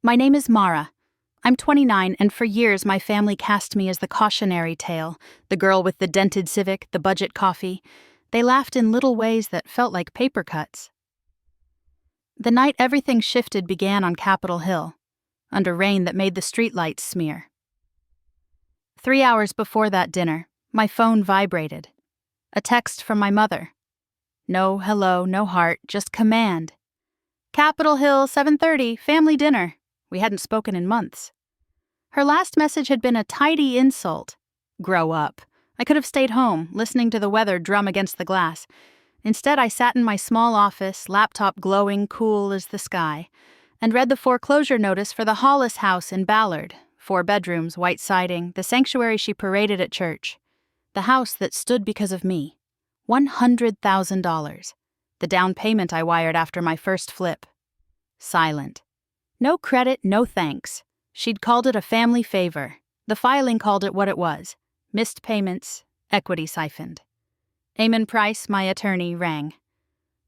My name is Mara. I'm 29, and for years my family cast me as the cautionary tale, the girl with the dented Civic, the budget coffee. They laughed in little ways that felt like paper cuts. The night everything shifted began on Capitol Hill, under rain that made the streetlights smear. 3 hours before that dinner, my phone vibrated. A text from my mother. No hello, no heart, just command. Capitol Hill, 7:30, family dinner. We hadn't spoken in months. Her last message had been a tidy insult. Grow up. I could have stayed home, listening to the weather drum against the glass. Instead, I sat in my small office, laptop glowing cool as the sky, and read the foreclosure notice for the Hollis house in Ballard. 4 bedrooms, white siding, the sanctuary she paraded at church. The house that stood because of me. $100,000. The down payment I wired after my first flip. Silent. No credit, no thanks. She'd called it a family favor. The filing called it what it was. Missed payments, equity siphoned. Eamon Price, my attorney, rang.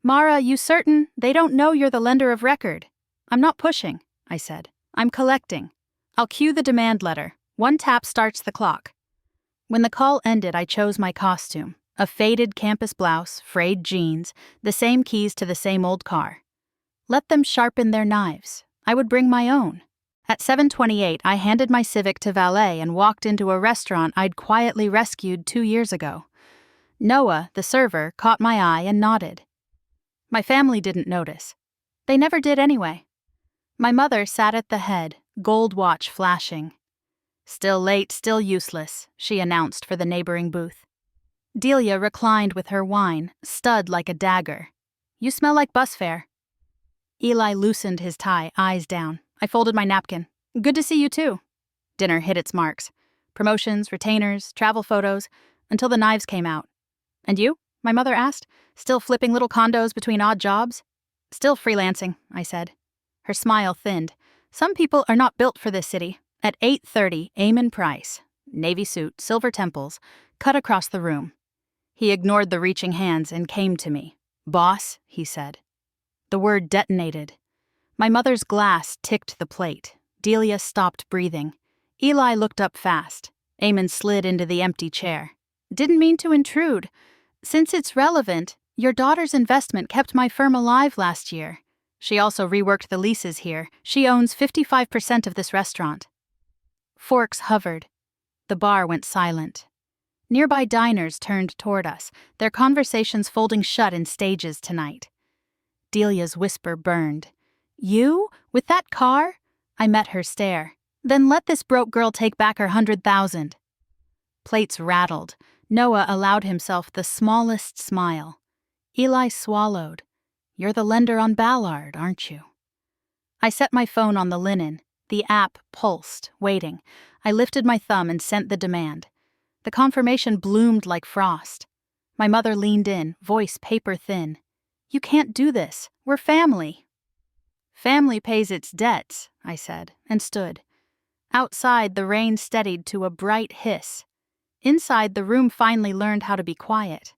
Mara, you certain? They don't know you're the lender of record. I'm not pushing, I said. I'm collecting. I'll cue the demand letter. 1 tap starts the clock. When the call ended, I chose my costume. A faded campus blouse, frayed jeans, the same keys to the same old car. Let them sharpen their knives. I would bring my own. At 7:28, I handed my Civic to valet and walked into a restaurant I'd quietly rescued 2 years ago. Noah, the server, caught my eye and nodded. My family didn't notice. They never did anyway. My mother sat at the head, gold watch flashing. Still late, still useless, she announced for the neighboring booth. Delia reclined with her wine, stud like a dagger. You smell like bus fare. Eli loosened his tie, eyes down. I folded my napkin. Good to see you too. Dinner hit its marks. Promotions, retainers, travel photos, until the knives came out. And you? My mother asked, still flipping little condos between odd jobs? Still freelancing, I said. Her smile thinned. Some people are not built for this city. At 8:30, Eamon Price, navy suit, silver temples, cut across the room. He ignored the reaching hands and came to me. Boss, he said. The word detonated. My mother's glass ticked the plate. Delia stopped breathing. Eli looked up fast. Eamon slid into the empty chair. Didn't mean to intrude. Since it's relevant, your daughter's investment kept my firm alive last year. She also reworked the leases here. She owns 55% of this restaurant. Forks hovered. The bar went silent. Nearby diners turned toward us, their conversations folding shut in stages tonight. Delia's whisper burned. You? With that car? I met her stare. Then let this broke girl take back her 100,000. Plates rattled. Noah allowed himself the smallest smile. Eli swallowed. You're the lender on Ballard, aren't you? I set my phone on the linen. The app pulsed, waiting. I lifted my thumb and sent the demand. The confirmation bloomed like frost. My mother leaned in, voice paper thin. You can't do this. We're family. Family pays its debts, I said, and stood. Outside, the rain steadied to a bright hiss. Inside, the room finally learned how to be quiet.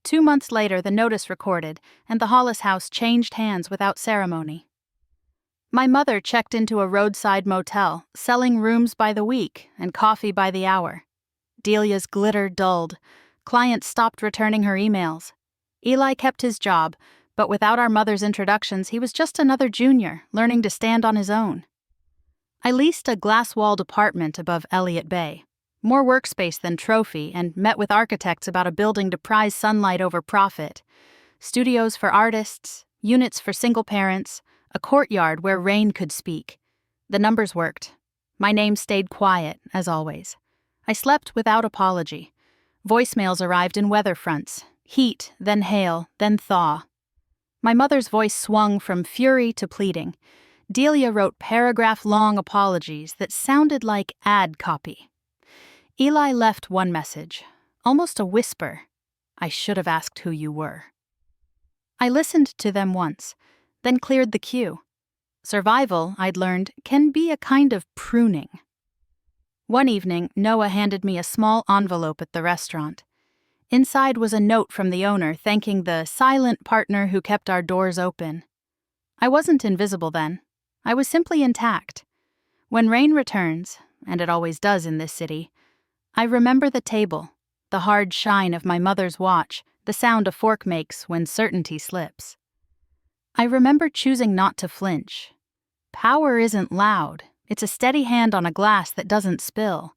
2 months later, the notice recorded, and the Hollis house changed hands without ceremony. My mother checked into a roadside motel, selling rooms by the week and coffee by the hour. Delia's glitter dulled. Clients stopped returning her emails. Eli kept his job, but without our mother's introductions, he was just another junior, learning to stand on his own. I leased a glass-walled apartment above Elliott Bay. More workspace than trophy, and met with architects about a building to prize sunlight over profit. Studios for artists, units for single parents, a courtyard where rain could speak. The numbers worked. My name stayed quiet, as always. I slept without apology. Voicemails arrived in weather fronts. Heat, then hail, then thaw. My mother's voice swung from fury to pleading. Delia wrote paragraph-long apologies that sounded like ad copy. Eli left one message, almost a whisper. I should have asked who you were. I listened to them once, then cleared the queue. Survival, I'd learned, can be a kind of pruning. One evening, Noah handed me a small envelope at the restaurant. Inside was a note from the owner thanking the silent partner who kept our doors open. I wasn't invisible then. I was simply intact. When rain returns, and it always does in this city, I remember the table, the hard shine of my mother's watch, the sound a fork makes when certainty slips. I remember choosing not to flinch. Power isn't loud, it's a steady hand on a glass that doesn't spill.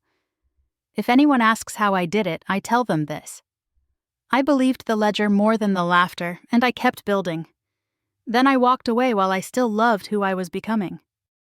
If anyone asks how I did it, I tell them this. I believed the ledger more than the laughter, and I kept building. Then I walked away while I still loved who I was becoming.